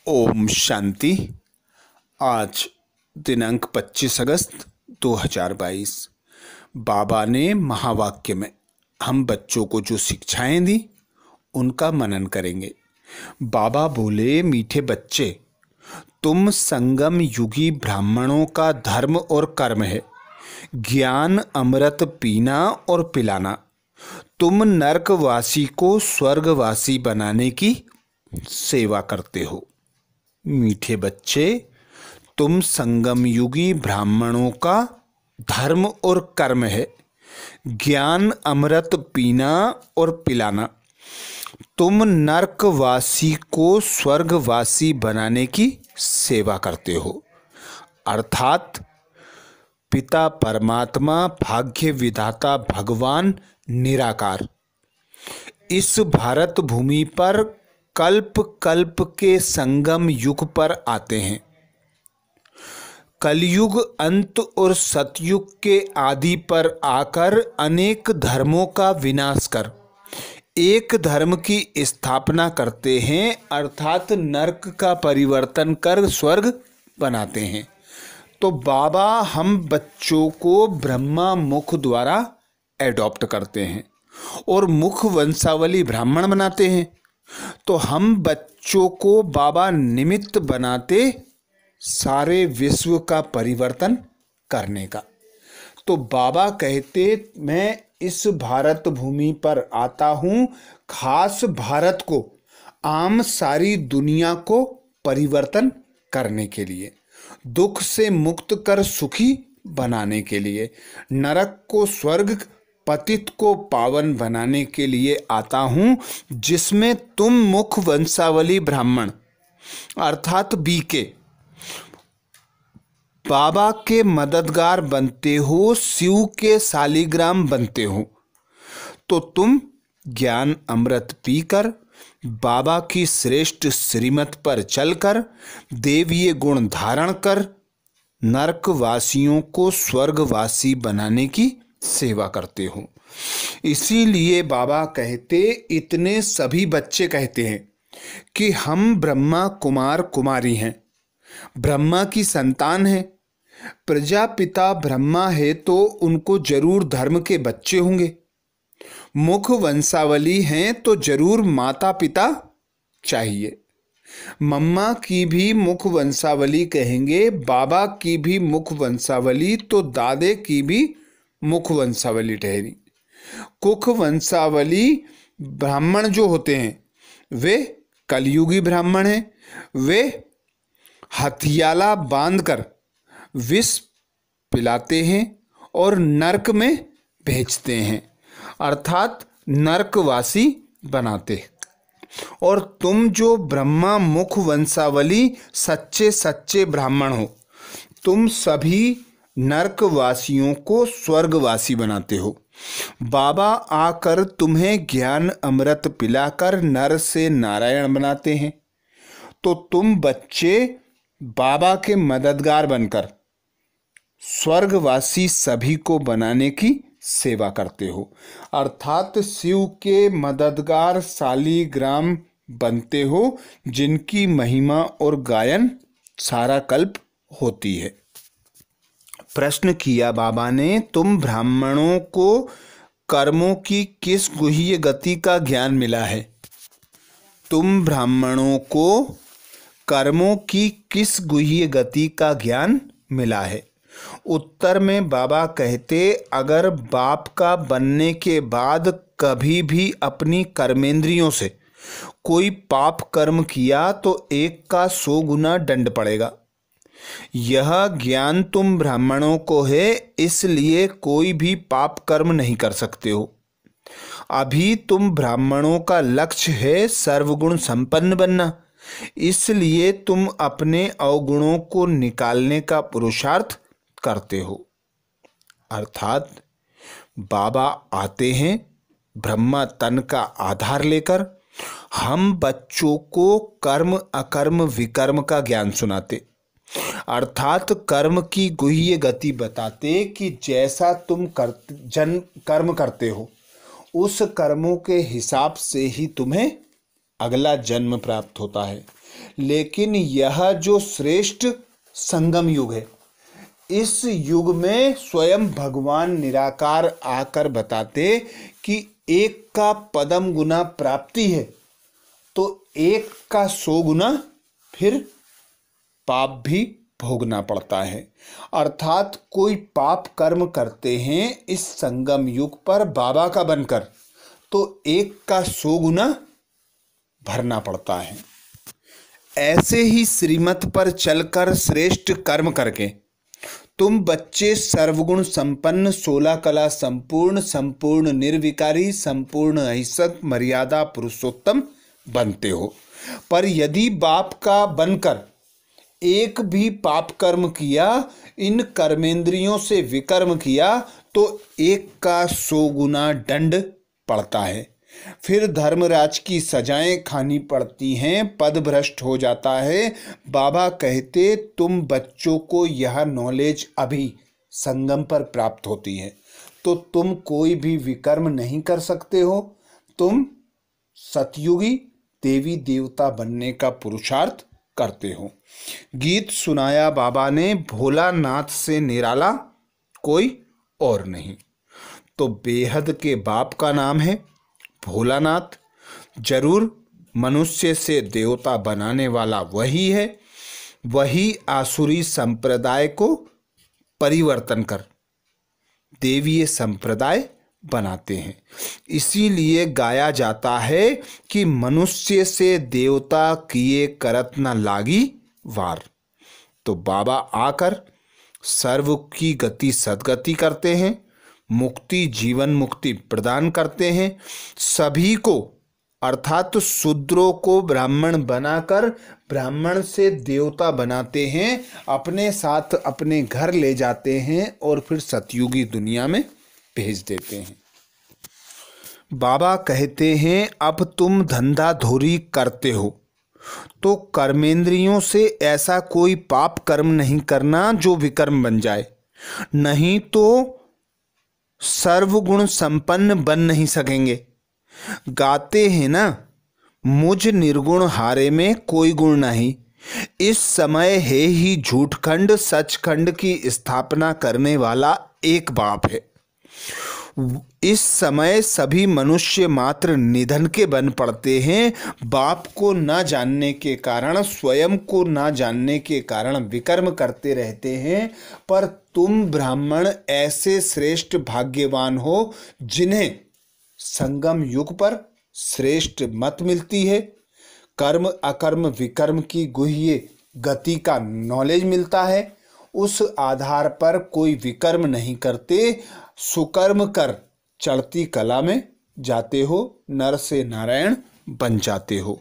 ओम शांति। आज दिनांक 25 अगस्त 2022। बाबा ने महावाक्य में हम बच्चों को जो शिक्षाएं दी उनका मनन करेंगे। बाबा बोले, मीठे बच्चे, तुम संगम युगी ब्राह्मणों का धर्म और कर्म है ज्ञान अमृत पीना और पिलाना। तुम नरकवासी को स्वर्गवासी बनाने की सेवा करते हो। मीठे बच्चे, तुम संगम युगी ब्राह्मणों का धर्म और कर्म है ज्ञान अमृत पीना और पिलाना। तुम नरकवासी को स्वर्गवासी बनाने की सेवा करते हो। अर्थात पिता परमात्मा भाग्य विधाता भगवान निराकार इस भारत भूमि पर कल्प कल्प के संगम युग पर आते हैं। कलयुग अंत और सतयुग के आदि पर आकर अनेक धर्मों का विनाश कर एक धर्म की स्थापना करते हैं, अर्थात नरक का परिवर्तन कर स्वर्ग बनाते हैं। तो बाबा हम बच्चों को ब्रह्मा मुख द्वारा एडॉप्ट करते हैं और मुख वंशावली ब्राह्मण बनाते हैं। तो हम बच्चों को बाबा निमित्त बनाते सारे विश्व का परिवर्तन करने का। तो बाबा कहते, मैं इस भारत भूमि पर आता हूँ खास भारत को आम सारी दुनिया को परिवर्तन करने के लिए, दुख से मुक्त कर सुखी बनाने के लिए, नरक को स्वर्ग पतित को पावन बनाने के लिए आता हूं, जिसमें तुम मुख वंशावली ब्राह्मण अर्थात बीके बाबा के मददगार बनते हो, शिव के शालिग्राम बनते हो। तो तुम ज्ञान अमृत पीकर बाबा की श्रेष्ठ श्रीमत पर चलकर देवीय गुण धारण कर नरकवासियों को स्वर्गवासी बनाने की सेवा करते हो। इसीलिए बाबा कहते, इतने सभी बच्चे कहते हैं कि हम ब्रह्मा कुमार कुमारी हैं, ब्रह्मा की संतान हैं। प्रजापिता ब्रह्मा है तो उनको जरूर धर्म के बच्चे होंगे। मुख वंशावली हैं तो जरूर माता पिता चाहिए। मम्मा की भी मुख वंशावली कहेंगे, बाबा की भी मुख वंशावली, तो दादे की भी मुख वंशावली ठहरी। कुख वंशावली ब्राह्मण जो होते हैं वे कलयुगी ब्राह्मण हैं। वे हथियाला बांधकर विष पिलाते हैं और नरक में भेजते हैं, अर्थात नरकवासी बनाते। और तुम जो ब्रह्मा मुख वंशावली सच्चे सच्चे ब्राह्मण हो, तुम सभी नरकवासियों को स्वर्गवासी बनाते हो। बाबा आकर तुम्हें ज्ञान अमृत पिलाकर नर से नारायण बनाते हैं। तो तुम बच्चे बाबा के मददगार बनकर स्वर्गवासी सभी को बनाने की सेवा करते हो, अर्थात शिव के मददगार शालिग्राम बनते हो, जिनकी महिमा और गायन सारा कल्प होती है। प्रश्न किया बाबा ने, तुम ब्राह्मणों को कर्मों की किस गुह्य गति का ज्ञान मिला है? तुम ब्राह्मणों को कर्मों की किस गुह्य गति का ज्ञान मिला है? उत्तर में बाबा कहते, अगर बाप का बनने के बाद कभी भी अपनी कर्मेंद्रियों से कोई पाप कर्म किया तो 1 का 100 गुना दंड पड़ेगा। यह ज्ञान तुम ब्राह्मणों को है, इसलिए कोई भी पाप कर्म नहीं कर सकते हो। अभी तुम ब्राह्मणों का लक्ष्य है सर्वगुण संपन्न बनना, इसलिए तुम अपने अवगुणों को निकालने का पुरुषार्थ करते हो। अर्थात बाबा आते हैं ब्रह्मा तन का आधार लेकर, हम बच्चों को कर्म अकर्म विकर्म का ज्ञान सुनाते, अर्थात कर्म की गुह्य गति बताते कि जैसा तुम कर्म करते हो उस कर्मों के हिसाब से ही तुम्हें अगला जन्म प्राप्त होता है। लेकिन यह जो श्रेष्ठ संगम युग है, इस युग में स्वयं भगवान निराकार आकर बताते कि एक का पदम गुना प्राप्ति है तो एक का 100 गुना फिर पाप भी भोगना पड़ता है। अर्थात कोई पाप कर्म करते हैं इस संगम युग पर बाबा का बनकर तो एक का 100 गुना भरना पड़ता है। ऐसे ही श्रीमत पर चलकर श्रेष्ठ कर्म करके तुम बच्चे सर्वगुण संपन्न, 16 कला संपूर्ण, संपूर्ण निर्विकारी, संपूर्ण अहिंसक, मर्यादा पुरुषोत्तम बनते हो। पर यदि बाप का बनकर एक भी पाप कर्म किया, इन कर्मेंद्रियों से विकर्म किया तो एक का 100 गुना दंड पड़ता है। फिर धर्मराज की सजाएं खानी पड़ती हैं, पद भ्रष्ट हो जाता है। बाबा कहते तुम बच्चों को यह नॉलेज अभी संगम पर प्राप्त होती है तो तुम कोई भी विकर्म नहीं कर सकते हो। तुम सतयुगी देवी देवता बनने का पुरुषार्थ करते हो। गीत सुनाया बाबा ने, भोलानाथ से निराला कोई और नहीं। तो बेहद के बाप का नाम है भोलानाथ। जरूर मनुष्य से देवता बनाने वाला वही है। वही आसुरी संप्रदाय को परिवर्तन कर देवीय संप्रदाय बनाते हैं। इसीलिए गाया जाता है कि मनुष्य से देवता किए करत न लागी वार। तो बाबा आकर सर्व की गति सद्गति करते हैं, मुक्ति जीवन मुक्ति प्रदान करते हैं। सभी को अर्थात शूद्रों को ब्राह्मण बनाकर ब्राह्मण से देवता बनाते हैं, अपने साथ अपने घर ले जाते हैं और फिर सतयुगी दुनिया में भेज देते हैं। बाबा कहते हैं अब तुम धंधा धोरी करते हो तो कर्मेंद्रियों से ऐसा कोई पाप कर्म नहीं करना जो विकर्म बन जाए, नहीं तो सर्वगुण संपन्न बन नहीं सकेंगे। गाते हैं ना, मुझ निर्गुण हारे में कोई गुण नहीं। इस समय है ही झूठखंड, सचखंड की स्थापना करने वाला एक बाप है। इस समय सभी मनुष्य मात्र निधन के बन पड़ते हैं। बाप को न जानने के कारण, स्वयं को न जानने के कारण विकर्म करते रहते हैं। पर तुम ब्राह्मण ऐसे श्रेष्ठ भाग्यवान हो जिन्हें संगम युग पर श्रेष्ठ मत मिलती है। कर्म अकर्म विकर्म की गुह्य गति का नॉलेज मिलता है। उस आधार पर कोई विकर्म नहीं करते, सुकर्म कर चढ़ती कला में जाते हो, नर से नारायण बन जाते हो।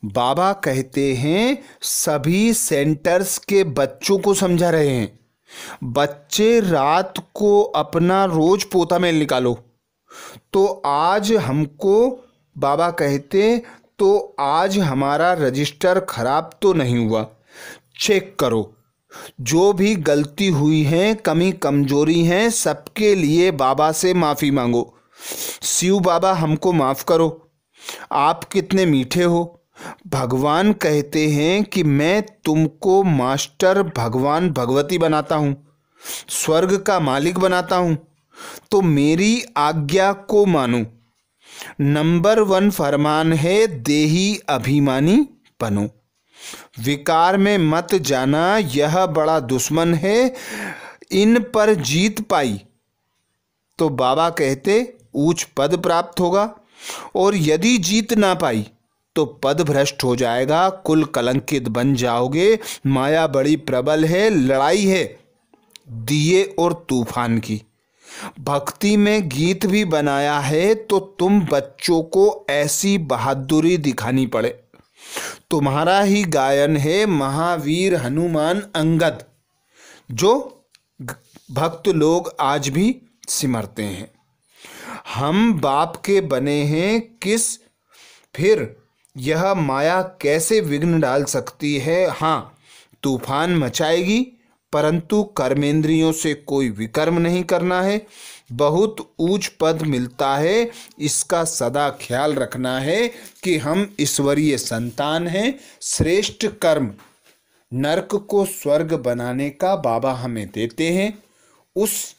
बाबा कहते हैं सभी सेंटर्स के बच्चों को समझा रहे हैं, बच्चे रात को अपना रोज पोता मेल निकालो। तो आज हमको बाबा कहते तो आज हमारा रजिस्टर खराब तो नहीं हुआ, चेक करो। जो भी गलती हुई है, कमी कमजोरी है, सबके लिए बाबा से माफ़ी मांगो। शिव बाबा हमको माफ़ करो, आप कितने मीठे हो। भगवान कहते हैं कि मैं तुमको मास्टर भगवान भगवती बनाता हूँ, स्वर्ग का मालिक बनाता हूँ, तो मेरी आज्ञा को मानो। नंबर 1 फरमान है देही अभिमानी बनो। विकार में मत जाना, यह बड़ा दुश्मन है। इन पर जीत पाई तो बाबा कहते ऊंच पद प्राप्त होगा, और यदि जीत ना पाई तो पद भ्रष्ट हो जाएगा, कुल कलंकित बन जाओगे। माया बड़ी प्रबल है, लड़ाई है दिए और तूफान की। भक्ति में गीत भी बनाया है तो तुम बच्चों को ऐसी बहादुरी दिखानी पड़े। तुम्हारा ही गायन है महावीर हनुमान अंगद, जो भक्त लोग आज भी सिमरते हैं। हम बाप के बने हैं किस, फिर यह माया कैसे विघ्न डाल सकती है। हाँ, तूफान मचाएगी, परंतु कर्मेंद्रियों से कोई विकर्म नहीं करना है। बहुत ऊंच पद मिलता है। इसका सदा ख्याल रखना है कि हम ईश्वरीय संतान हैं। श्रेष्ठ कर्म नरक को स्वर्ग बनाने का बाबा हमें देते हैं। उस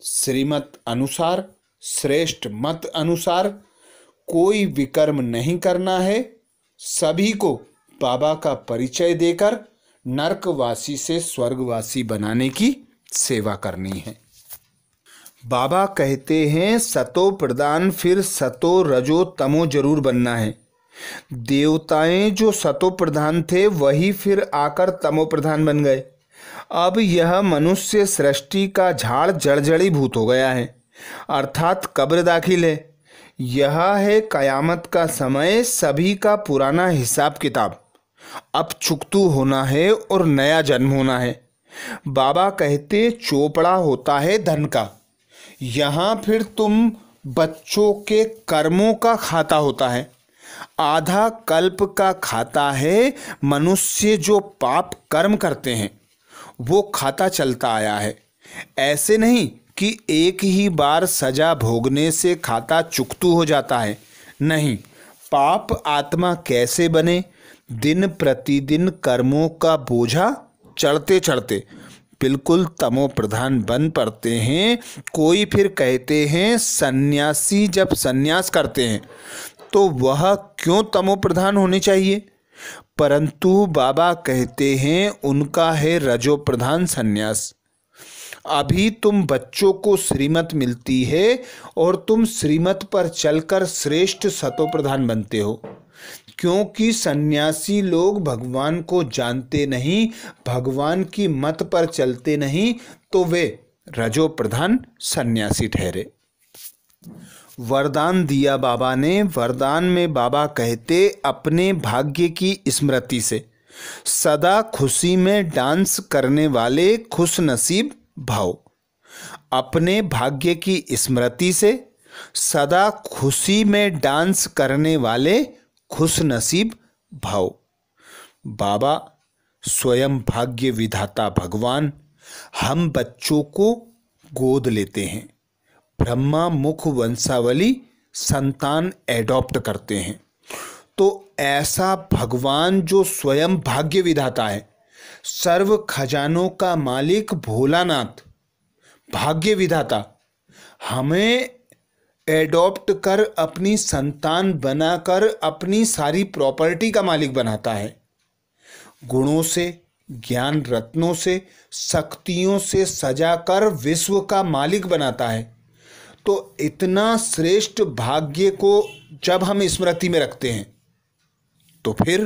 श्रीमत अनुसार, श्रेष्ठ मत अनुसार कोई विकर्म नहीं करना है। सभी को बाबा का परिचय देकर नरकवासी से स्वर्गवासी बनाने की सेवा करनी है। बाबा कहते हैं सतो प्रधान फिर सतो रजो तमो जरूर बनना है। देवताएं जो सतो प्रधान थे वही फिर आकर तमो प्रधान बन गए। अब यह मनुष्य सृष्टि का झाड़ जड़जड़ीभूत हो गया है, अर्थात कब्र दाखिल है। यह है कयामत का समय, सभी का पुराना हिसाब किताब। अब चुकतू होना है और नया जन्म होना है। बाबा कहते चोपड़ा होता है धन का। यहाँ फिर तुम बच्चों के कर्मों का खाता होता है। आधा कल्प का खाता है। मनुष्य जो पाप कर्म करते हैं वो खाता चलता आया है। ऐसे नहीं कि एक ही बार सजा भोगने से खाता चुकतू हो जाता है। नहीं, पाप आत्मा कैसे बने? दिन प्रतिदिन कर्मों का बोझा चढ़ते चढ़ते बिल्कुल तमो प्रधान बन पड़ते हैं। कोई फिर कहते हैं सन्यासी जब सन्यास करते हैं तो वह क्यों तमो प्रधान होने चाहिए? परंतु बाबा कहते हैं उनका है रजो प्रधान सन्यास। अभी तुम बच्चों को श्रीमत मिलती है और तुम श्रीमत पर चलकर श्रेष्ठ सतो प्रधान बनते हो। क्योंकि सन्यासी लोग भगवान को जानते नहीं, भगवान की मत पर चलते नहीं, तो वे रजो प्रधान सन्यासी ठहरे। वरदान दिया बाबा ने। वरदान में बाबा कहते अपने भाग्य की स्मृति से सदा खुशी में डांस करने वाले खुश नसीब भाव। अपने भाग्य की स्मृति से सदा खुशी में डांस करने वाले खुश नसीब भाव। बाबा स्वयं भाग्य विधाता भगवान हम बच्चों को गोद लेते हैं। ब्रह्मा मुख वंशावली संतान एडॉप्ट करते हैं। तो ऐसा भगवान जो स्वयं भाग्य विधाता है, सर्व खजानों का मालिक भोलानाथ भाग्य विधाता, हमें एडॉप्ट कर अपनी संतान बनाकर अपनी सारी प्रॉपर्टी का मालिक बनाता है। गुणों से, ज्ञान रत्नों से, शक्तियों से सजाकर विश्व का मालिक बनाता है। तो इतना श्रेष्ठ भाग्य को जब हम स्मृति में रखते हैं तो फिर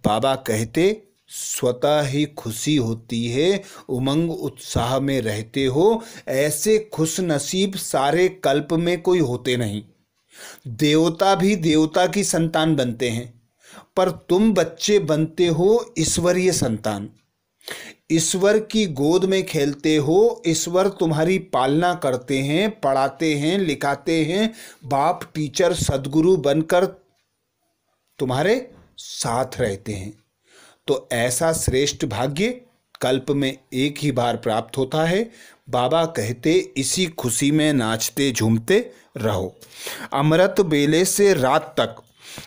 बाबा कहते स्वतः ही खुशी होती है, उमंग उत्साह में रहते हो। ऐसे खुश नसीब सारे कल्प में कोई होते नहीं। देवता भी देवता की संतान बनते हैं, पर तुम बच्चे बनते हो ईश्वरीय संतान। ईश्वर की गोद में खेलते हो। ईश्वर तुम्हारी पालना करते हैं, पढ़ाते हैं, लिखाते हैं। बाप टीचर सद्गुरु बनकर तुम्हारे साथ रहते हैं। तो ऐसा श्रेष्ठ भाग्य कल्प में एक ही बार प्राप्त होता है। बाबा कहते इसी खुशी में नाचते झूमते रहो। अमृत बेले से रात तक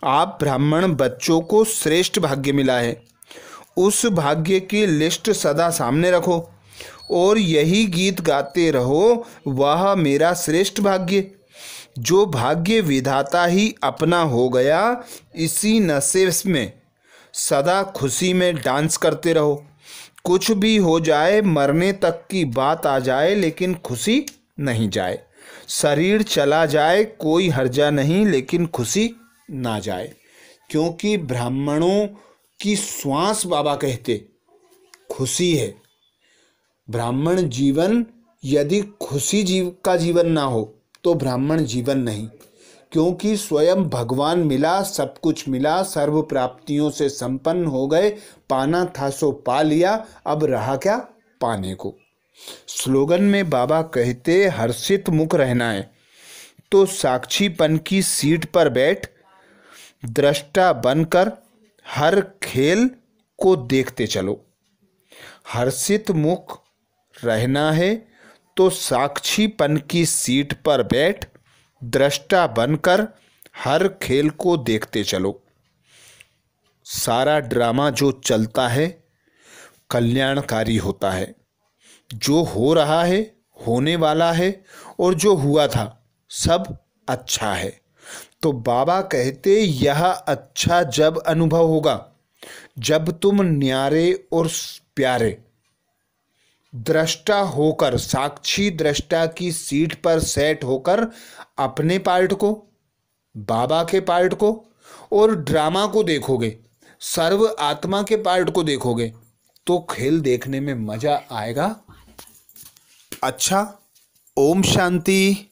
आप ब्राह्मण बच्चों को श्रेष्ठ भाग्य मिला है। उस भाग्य की लिस्ट सदा सामने रखो और यही गीत गाते रहो, वह मेरा श्रेष्ठ भाग्य। जो भाग्य विधाता ही अपना हो गया, इसी नशे में सदा खुशी में डांस करते रहो। कुछ भी हो जाए, मरने तक की बात आ जाए, लेकिन खुशी नहीं जाए। शरीर चला जाए कोई हर्जा नहीं, लेकिन खुशी ना जाए। क्योंकि ब्राह्मणों की श्वास बाबा कहते खुशी है। ब्राह्मण जीवन यदि खुशी का जीवन ना हो तो ब्राह्मण जीवन नहीं। क्योंकि स्वयं भगवान मिला, सब कुछ मिला, सर्व प्राप्तियों से संपन्न हो गए। पाना था सो पा लिया, अब रहा क्या पाने को। स्लोगन में बाबा कहते हर्षित मुख रहना है तो साक्षीपन की सीट पर बैठ दृष्टा बनकर हर खेल को देखते चलो। हर्षित मुख रहना है तो साक्षीपन की सीट पर बैठ दृष्टा बनकर हर खेल को देखते चलो। सारा ड्रामा जो चलता है कल्याणकारी होता है। जो हो रहा है, होने वाला है और जो हुआ था सब अच्छा है। तो बाबा कहते यह अच्छा जब अनुभव होगा जब तुम न्यारे और प्यारे दृष्टा होकर, साक्षी दृष्टा की सीट पर सेट होकर अपने पार्ट को, बाबा के पार्ट को और ड्रामा को देखोगे, सर्व आत्मा के पार्ट को देखोगे, तो खेल देखने में मजा आएगा। अच्छा, ओम शांति।